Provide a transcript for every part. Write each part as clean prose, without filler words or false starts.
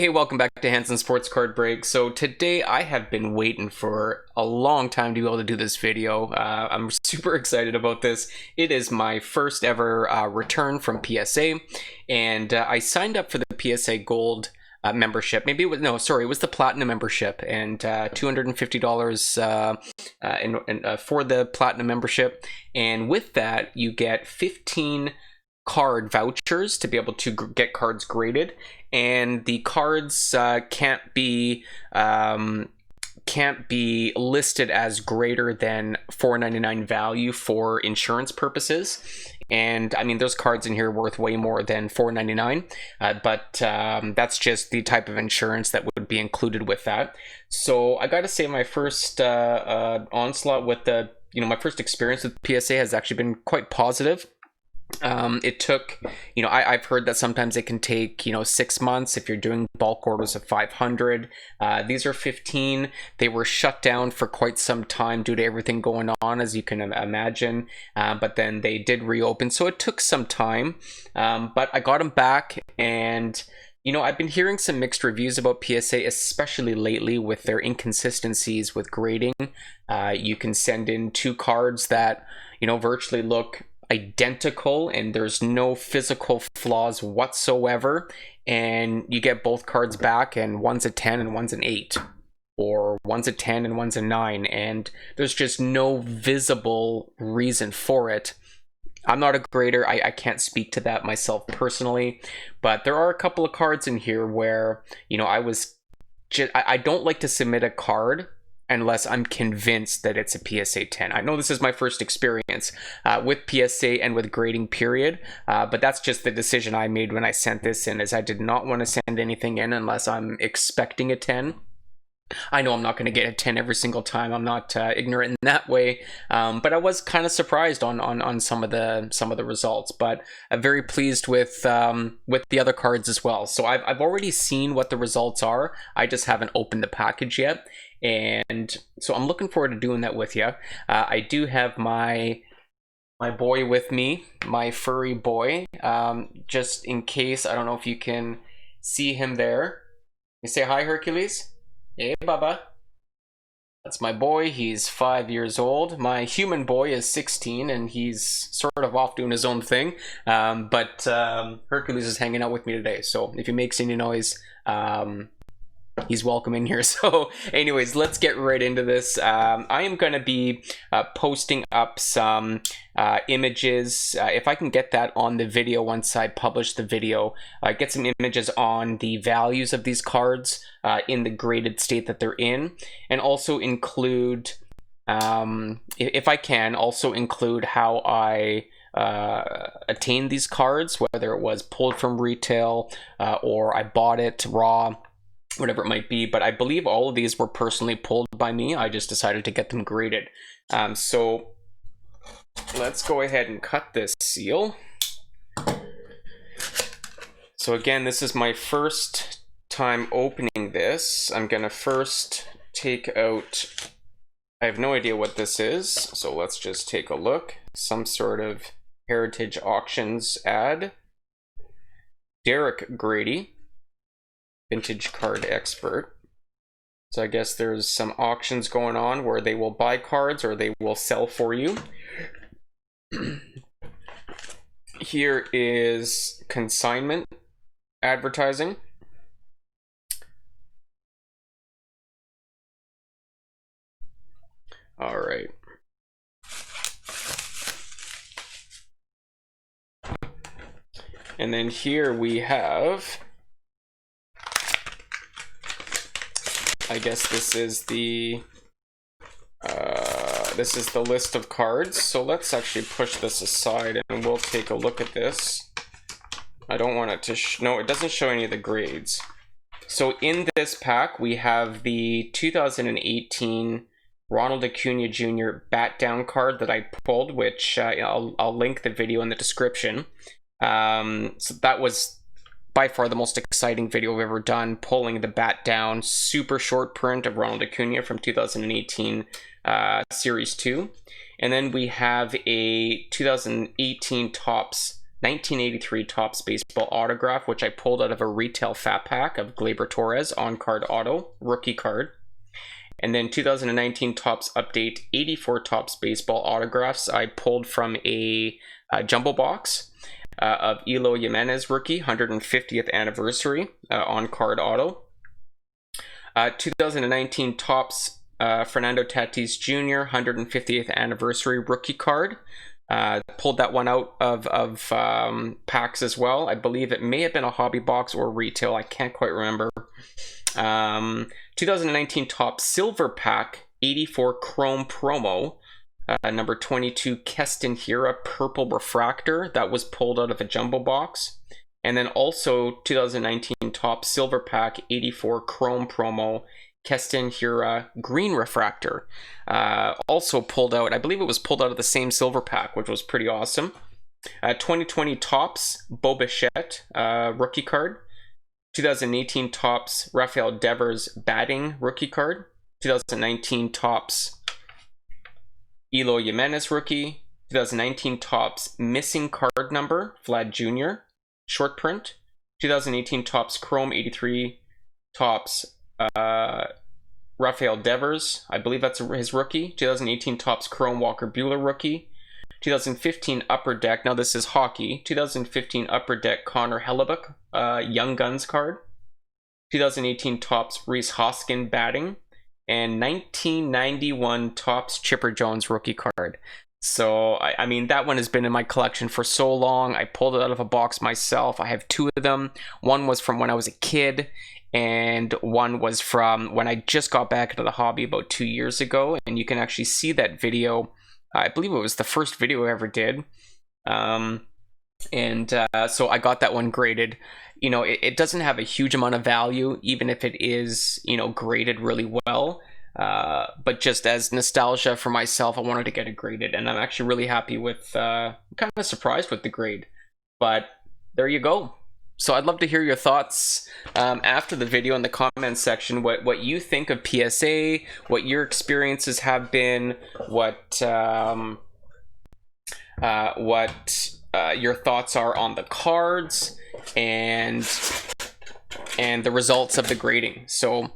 Hey, welcome back to Hanson Sports Card Break. So today I have been waiting for a long time to be able to do this video. I'm super excited about this. It is my first ever return from PSA, and I signed up for the PSA Gold membership. Maybe it was, no, sorry, it was the Platinum membership, and $250 for the Platinum membership. And with that, you get 15 card vouchers to be able to get cards graded, and the cards can't be listed as greater than $4.99 value for insurance purposes. And I mean, there's cards in here worth way more than $4.99, but that's just the type of insurance that would be included with that. So I gotta say, my first onslaught with the, my first experience with PSA has actually been quite positive. It took, I've heard that sometimes it can take, 6 months if you're doing bulk orders of 500. These are 15. They were shut down for quite some time due to everything going on, as you can imagine. But then they did reopen, so it took some time. But I got them back, and I've been hearing some mixed reviews about PSA, especially lately with their inconsistencies with grading. You can send in 2 cards that, virtually look identical and there's no physical flaws whatsoever, and you get both cards back and one's a 10 and one's an 8, or one's a 10 and one's a 9, and there's just no visible reason for it. I'm not a grader, I can't speak to that myself personally, but there are a couple of cards in here where I don't like to submit a card unless I'm convinced that it's a PSA 10. I know this is my first experience with PSA and with grading, period, but that's just the decision I made when I sent this in, is I did not want to send anything in unless I'm expecting a 10. I know I'm not going to get a 10 every single time. I'm not ignorant in that way, but I was kind of surprised on some of the results. But I'm very pleased with the other cards as well. So I've already seen what the results are. I just haven't opened the package yet, and so I'm looking forward to doing that with you. I do have my boy with me, my furry boy, just in case. I don't know if you can see him there. You say hi, Hercules. Hey, Bubba. That's my boy. He's 5 years old. My human boy is 16, and he's sort of off doing his own thing. But Hercules is hanging out with me today, so if he makes any noise, he's welcome in here. So anyways, let's get right into this. I am going to be posting up some images, if I can get that on the video once I publish the video, get some images on the values of these cards in the graded state that they're in, and also include, if I can, also include how I attained these cards, whether it was pulled from retail or I bought it raw, whatever it might be. But I believe all of these were personally pulled by me. I just decided to get them graded. So let's go ahead and cut this seal. So again, this is my first time opening this. I'm gonna first take out, I have no idea what this is, so let's just take a look. Some sort of Heritage Auctions ad. Derek Grady, vintage card expert. So I guess there's some auctions going on where they will buy cards or they will sell for you. Here is consignment advertising. All right. And then here we have, I guess this is the list of cards. So let's actually push this aside and we'll take a look at this. I don't want it to no, it doesn't show any of the grades. So in this pack we have the 2018 Ronald Acuna Jr. bat down card that I pulled, which I'll link the video in the description. So that was by far the most exciting video I've ever done, pulling the bat down super short print of Ronald Acuna from 2018 Series 2. And then we have a 2018 Topps 1983 Topps Baseball Autograph, which I pulled out of a retail fat pack of Gleyber Torres on-card auto, rookie card. And then 2019 Topps Update 84 Topps Baseball Autographs I pulled from a jumbo box of Eloy Jimenez rookie, 150th anniversary on-card auto. 2019 Topps Fernando Tatis Jr. 150th anniversary rookie card. Pulled that one out of packs as well. I believe it may have been a hobby box or retail. I can't quite remember. 2019 Topps Silver Pack 84 Chrome Promo. Number 22 Keston Hiura Purple Refractor. That was pulled out of a jumbo box. And then also 2019 Topps Silver Pack 84 Chrome Promo Keston Hiura Green Refractor. Also pulled out, I believe it was pulled out of the same silver pack, which was pretty awesome. 2020 Topps Bo Bichette rookie card. 2018 Topps Rafael Devers batting rookie card. 2019 Topps Eloy Jimenez rookie. 2019 Topps missing card number Vlad Jr. short print. 2018 Topps Chrome 83 Topps Rafael Devers, I believe that's his rookie. 2018 Topps Chrome Walker Buehler rookie. 2015 Upper Deck, now this is hockey. 2015 Upper Deck Connor Hellebuck Young Guns card. 2018 Topps Rhys Hoskin batting. And 1991 Topps Chipper Jones rookie card. So, I mean, that one has been in my collection for so long. I pulled it out of a box myself. I have two of them. One was from when I was a kid, and one was from when I just got back into the hobby about 2 years ago. And you can actually see that video. I believe it was the first video I ever did. So I got that one graded. You know, it doesn't have a huge amount of value, even if it is, you know, graded really well. But just as nostalgia for myself, I wanted to get it graded, and I'm actually really happy with, I'm kind of surprised with the grade, but there you go. So I'd love to hear your thoughts after the video in the comments section, what you think of PSA, what your experiences have been, what your thoughts are on the cards, and the results of the grading. So,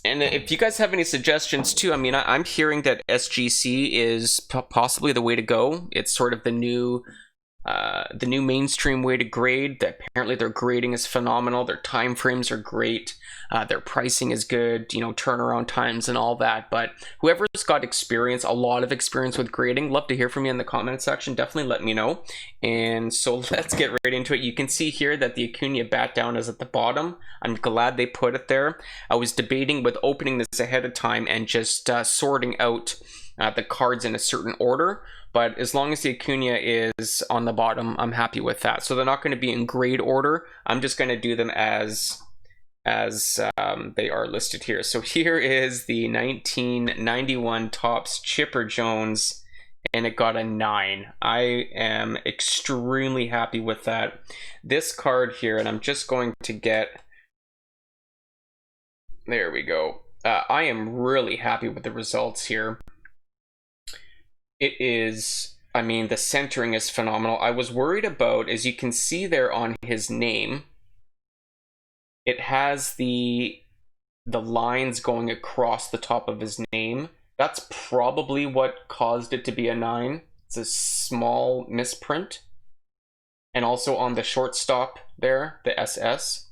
and if you guys have any suggestions too, I mean, I'm hearing that SGC is possibly the way to go. It's sort of the new mainstream way to grade. Apparently their grading is phenomenal. Their time frames are great. Their pricing is good, you know, turnaround times and all that. But whoever's got experience, a lot of experience with grading, love to hear from you in the comment section. Definitely let me know. And so let's get right into it. You can see here that the Acuna bat down is at the bottom. I'm glad they put it there. I was debating with opening this ahead of time and just sorting out the cards in a certain order. But as long as the Acuna is on the bottom, I'm happy with that. So they're not going to be in grade order. I'm just going to do them as they are listed here. So here is the 1991 Topps Chipper Jones, and it got a 9. I am extremely happy with that. This card here, and I'm just going to get, there we go. I am really happy with the results here. It is, I mean, the centering is phenomenal. I was worried about, as you can see there on his name, it has the lines going across the top of his name. That's probably what caused it to be a 9. It's a small misprint. And also on the shortstop there, the SS.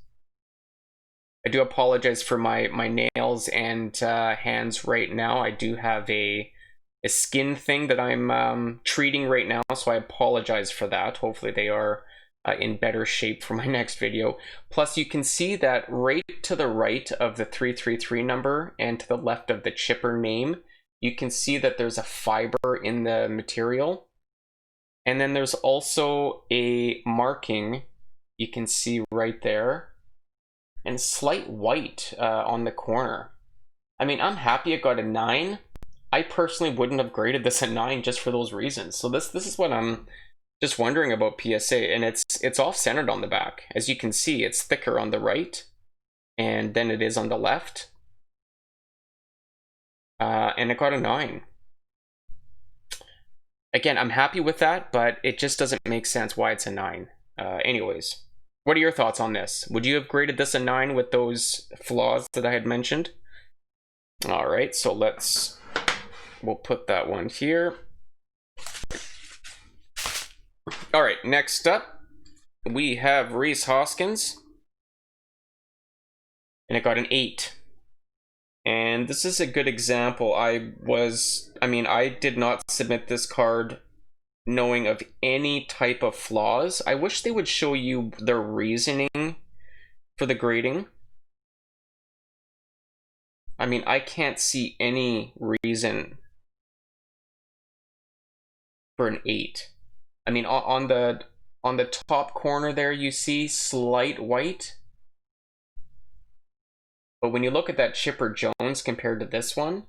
I do apologize for my nails and hands right now. I do have a skin thing that I'm treating right now, so I apologize for that. Hopefully they are in better shape for my next video. Plus, you can see that right to the right of the 333 number and to the left of the chipper name, you can see that there's a fiber in the material. And then there's also a marking you can see right there, and slight white on the corner. I mean, I'm happy it got a 9. I personally wouldn't have graded this a 9 just for those reasons. So this is what I'm just wondering about PSA, and it's off-centered on the back. As you can see, it's thicker on the right, and then it is on the left. And it got a 9. Again, I'm happy with that, but it just doesn't make sense why it's a 9. Anyways, what are your thoughts on this? Would you have graded this a 9 with those flaws that I had mentioned? All right, so we'll put that one here. All right, next up, we have Rhys Hoskins, and it got an 8. And this is a good example. I did not submit this card knowing of any type of flaws. I wish they would show you their reasoning for the grading. I mean, I can't see any reason for an 8. I mean, on the top corner there, you see slight white. But when you look at that Chipper Jones compared to this one,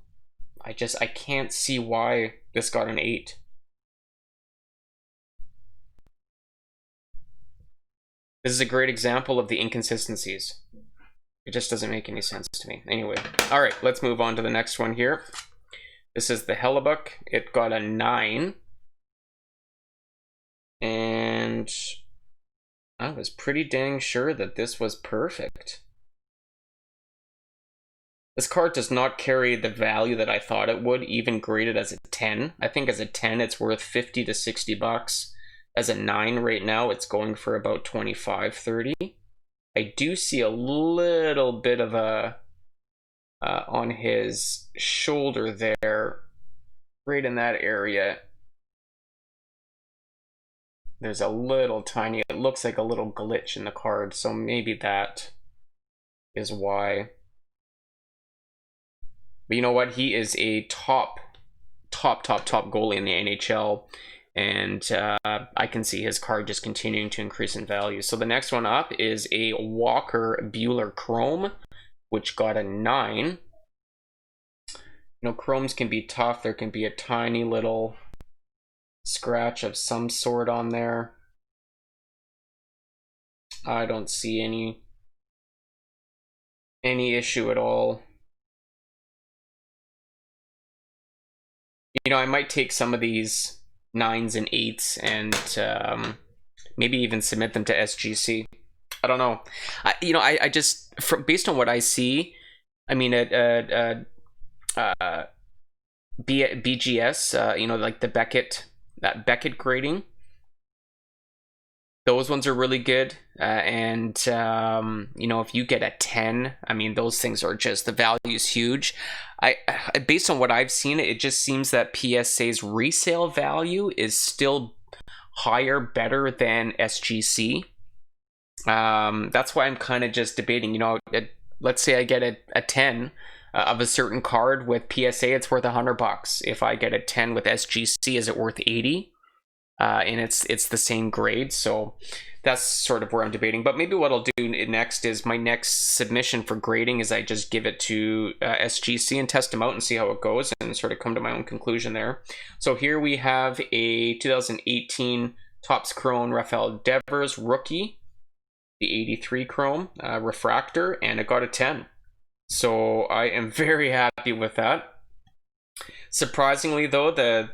I can't see why this got an 8. This is a great example of the inconsistencies. It just doesn't make any sense to me. Anyway, all right, let's move on to the next one here. This is the Hellebuck. It got a 9. And I was pretty dang sure that this was perfect. This card does not carry the value that I thought it would, even graded as a 10. I think as a 10, it's worth 50 to 60 bucks. As a 9 right now, it's going for about 25, 30. I do see a little bit of a on his shoulder there, right in that area. There's a little tiny, it looks like a little glitch in the card, so maybe that is why. But you know what? He is a top goalie in the NHL, and I can see his card just continuing to increase in value. So the next one up is a Walker Buehler Chrome, which got a 9. You know, chromes can be tough. There can be a tiny little scratch of some sort on there. I don't see any issue at all. You know, I might take some of these 9s and 8s and maybe even submit them to SGC. I don't know. I just, based on what I see, I mean, BGS, you know, like the Beckett grading, those ones are really good. And you know, if you get a 10, I mean, those things are just, the value is huge. Based on what I've seen, it just seems that PSA's resale value is still better than SGC. That's why I'm kind of just debating, you know, let's say I get a 10 of a certain card with PSA, it's worth $100. If I get a 10 with SGC, is it worth 80? And it's the same grade, so that's sort of where I'm debating. But maybe what I'll do next is, my next submission for grading is I just give it to SGC and test them out and see how it goes and sort of come to my own conclusion there. So here we have a 2018 Topps Chrome Rafael Devers rookie, the 83 Chrome refractor, and it got a 10. So I am very happy with that. Surprisingly though, the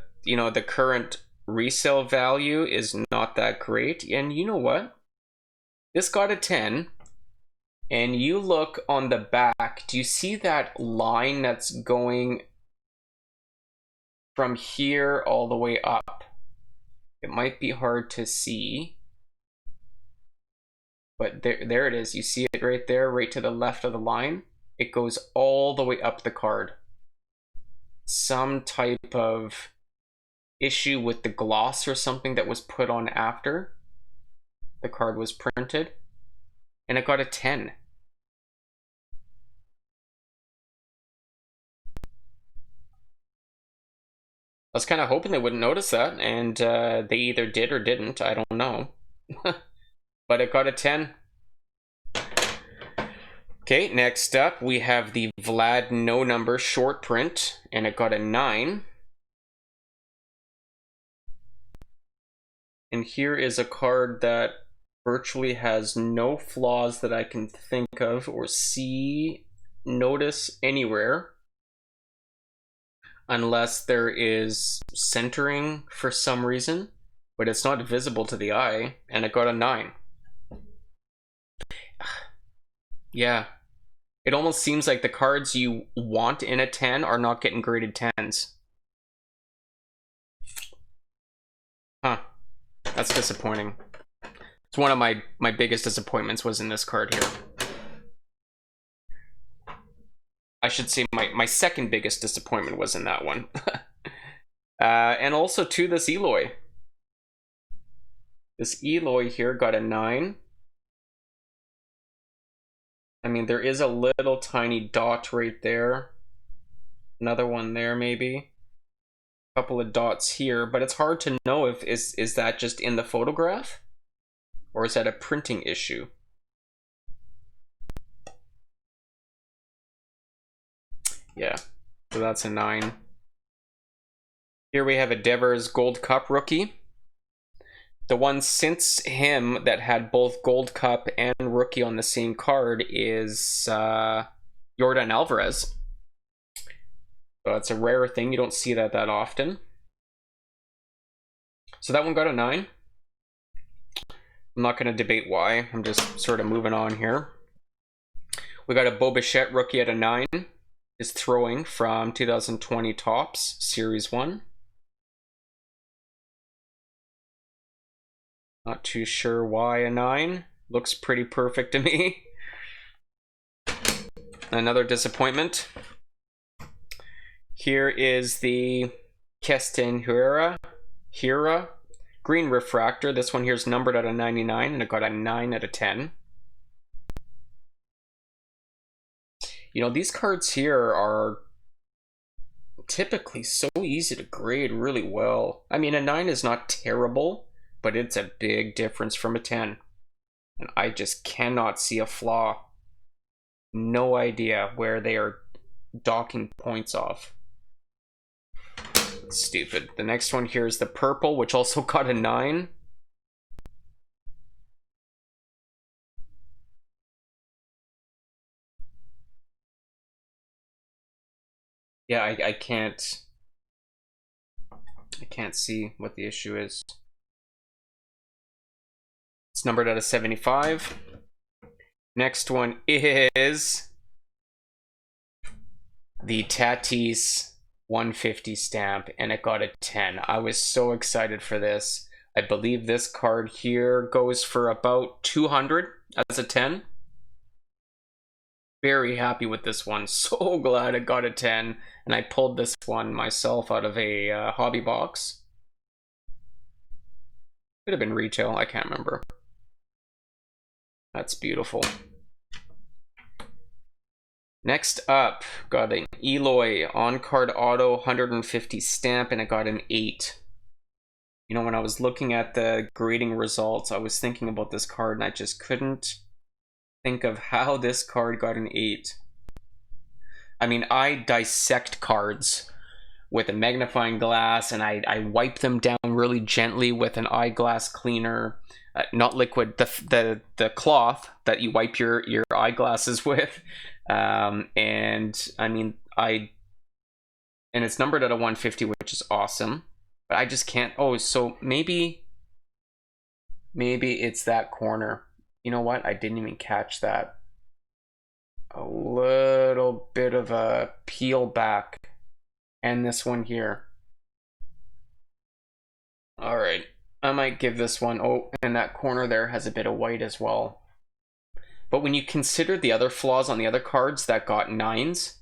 current resale value is not that great. And you know what? This got a 10. And you look on the back, do you see that line that's going from here all the way up? It might be hard to see, but there it is. You see it right there, right to the left of the line. It goes all the way up the card. Some type of issue with the gloss or something that was put on after the card was printed, and it got a 10. I was kind of hoping they wouldn't notice that, and they either did or didn't. I don't know. But it got a 10. Okay, next up we have the Vlad No Number short print, and it got a 9. And here is a card that virtually has no flaws that I can think of or notice anywhere. unless there is centering for some reason, but it's not visible to the eye, and it got a 9. Yeah, it almost seems like the cards you want in a 10 are not getting graded 10s. Huh, that's disappointing. It's one of my biggest disappointments was in this card here. I should say my second biggest disappointment was in that one. And also too, this Eloy. This Eloy here got a 9. I mean, there is a little tiny dot right there. Another one there maybe. A couple of dots here, but it's hard to know if is that just in the photograph? Or is that a printing issue? Yeah, so that's a 9. Here we have a Devers Gold Cup rookie. The one since him that had both Gold Cup and rookie on the same card is Yordan Alvarez. So it's a rare thing. You don't see that often. So that one got a 9. I'm not going to debate why. I'm just sort of moving on here. We got a Bo Bichette rookie at a 9. Is throwing from 2020 Topps Series 1. Not too sure why a 9. Looks pretty perfect to me. Another disappointment. Here is the Keston Hira green refractor. This one here is numbered at a 99 and it got a 9 out of 10. You know, these cards here are typically so easy to grade really well. I mean, a 9 is not terrible, but it's a big difference from a 10. And I just cannot see a flaw. No idea where they are docking points off. Stupid. The next one here is the purple, which also got a 9. Yeah, I can't see what the issue is. It's numbered at a 75. Next one is the Tatis 150 stamp, and it got a 10. I was so excited for this. I believe this card here goes for about 200 as a 10. Very happy with this one. So glad it got a 10. And I pulled this one myself out of a hobby box. Could have been retail, I can't remember. That's beautiful. Next up, got an Eloy on-card auto 150 stamp, and it got an 8. You know, when I was looking at the grading results, I was thinking about this card and I just couldn't think of how this card got an 8. I mean, I dissect cards with a magnifying glass and I wipe them down really gently with an eyeglass cleaner, not liquid, the cloth that you wipe your eyeglasses with. And I mean, and it's numbered at a 150, which is awesome, but I just can't. Oh, so maybe it's that corner. You know what? I didn't even catch that. A little bit of a peel back. And this one here. All right. I might give this one. Oh, and that corner there has a bit of white as well. But when you consider the other flaws on the other cards that got 9s,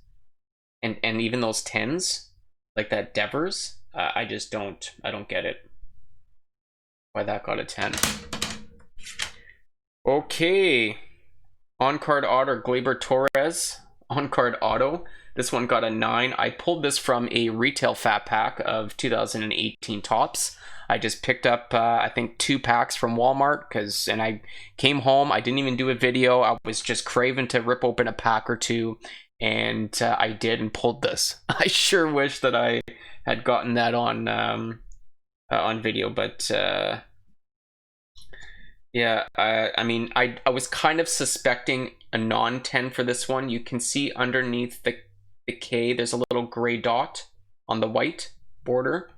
and even those 10s, like that Devers, I just don't get it. Why that got a 10. Okay. On-card auto, Gleyber Torres. On-card auto. This one got a 9. I pulled this from a retail fat pack of 2018 Topps. I just picked up, I think, 2 packs from Walmart, and I came home. I didn't even do a video. I was just craving to rip open a pack or two, and I did and pulled this. I sure wish that I had gotten that on video, but yeah, I mean, I was kind of suspecting a non-10 for this one. You can see underneath the K, there's a little gray dot on the white border.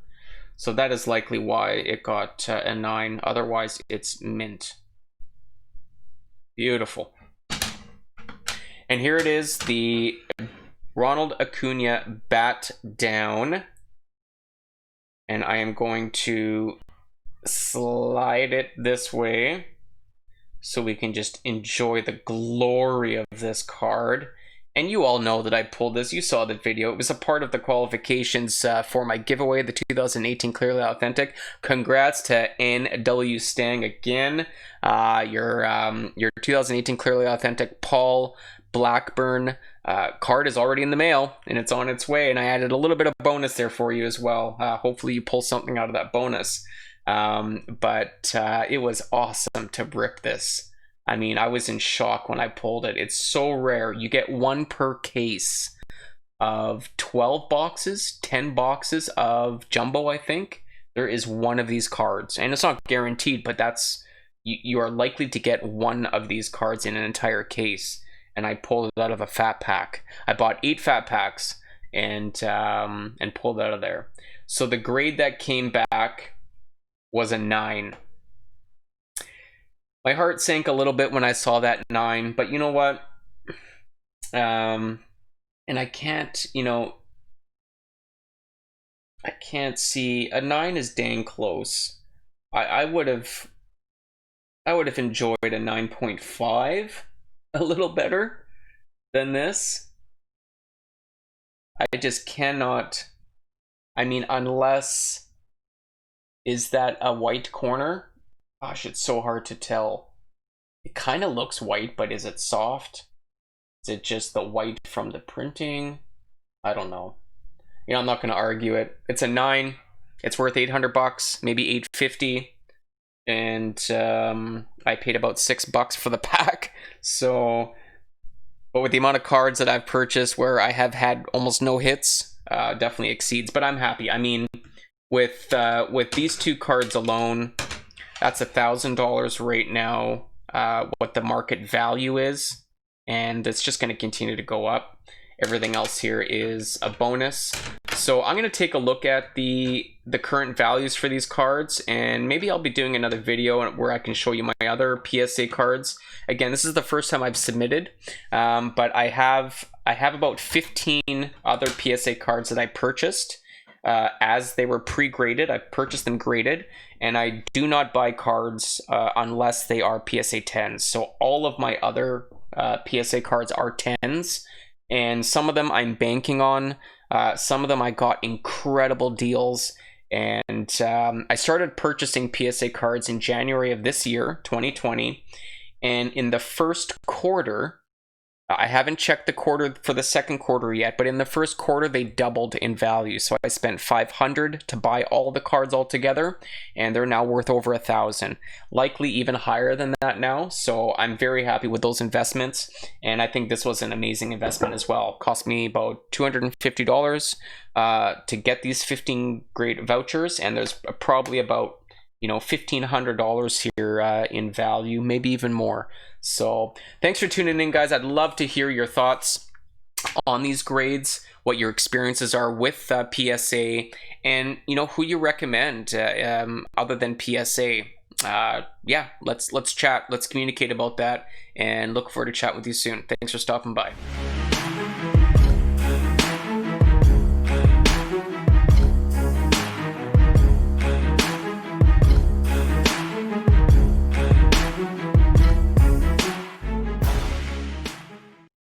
So that is likely why it got a 9. Otherwise, it's mint. Beautiful. And here it is, the Ronald Acuna bat down. And I am going to slide it this way so we can just enjoy the glory of this card. And you all know that I pulled this. You saw the video. It was a part of the qualifications for my giveaway, the 2018 Clearly Authentic. Congrats to NW Stang again. Your 2018 Clearly Authentic Paul Blackburn card is already in the mail, and it's on its way. And I added a little bit of bonus there for you as well. Hopefully you pull something out of that bonus. But it was awesome to rip this. I mean, I was in shock when I pulled it. It's so rare. You get 1 per case of 12 boxes, 10 boxes of jumbo, I think. There is 1 of these cards. And it's not guaranteed, but that's you are likely to get 1 of these cards in an entire case. And I pulled it out of a fat pack. I bought 8 fat packs and pulled it out of there. So the grade that came back was a 9. My heart sank a little bit when I saw that 9, but you know what? And I can't, I can't see. A 9 is dang close. I would have enjoyed a 9.5 a little better than this. I just cannot. I mean, unless, is that a white corner? Gosh, it's so hard to tell. It kind of looks white, but is it soft? Is it just the white from the printing? I don't know. I'm not going to argue it. It's a 9. It's worth $800, maybe $850. And I paid about $6 for the pack. So, but with the amount of cards that I've purchased where I have had almost no hits, definitely exceeds. But I'm happy. I mean, with these 2 cards alone, that's $1,000 right now, what the market value is, and it's just going to continue to go up. Everything else here is a bonus. So I'm going to take a look at the current values for these cards, and maybe I'll be doing another video where I can show you my other PSA cards. Again, this is the first time I've submitted, but I have about 15 other PSA cards that I purchased as they were pre-graded. I purchased them graded, and I do not buy cards unless they are PSA 10s. So all of my other PSA cards are 10s, and some of them I'm banking on. Some of them I got incredible deals, and I started purchasing PSA cards in January of this year, 2020, and in the first quarter, I haven't checked the quarter for the second quarter yet, but in the first quarter they doubled in value. So I spent $500 to buy all the cards all together, and they're now worth over $1,000, likely even higher than that now. So I'm very happy with those investments, and I think this was an amazing investment as well. It cost me about $250 to get these 15 great vouchers, and there's probably about $1,500 here in value, maybe even more. So thanks for tuning in, guys. I'd love to hear your thoughts on these grades, what your experiences are with PSA, and who you recommend other than PSA. Yeah, let's chat, let's communicate about that, and look forward to chat with you soon. Thanks for stopping by.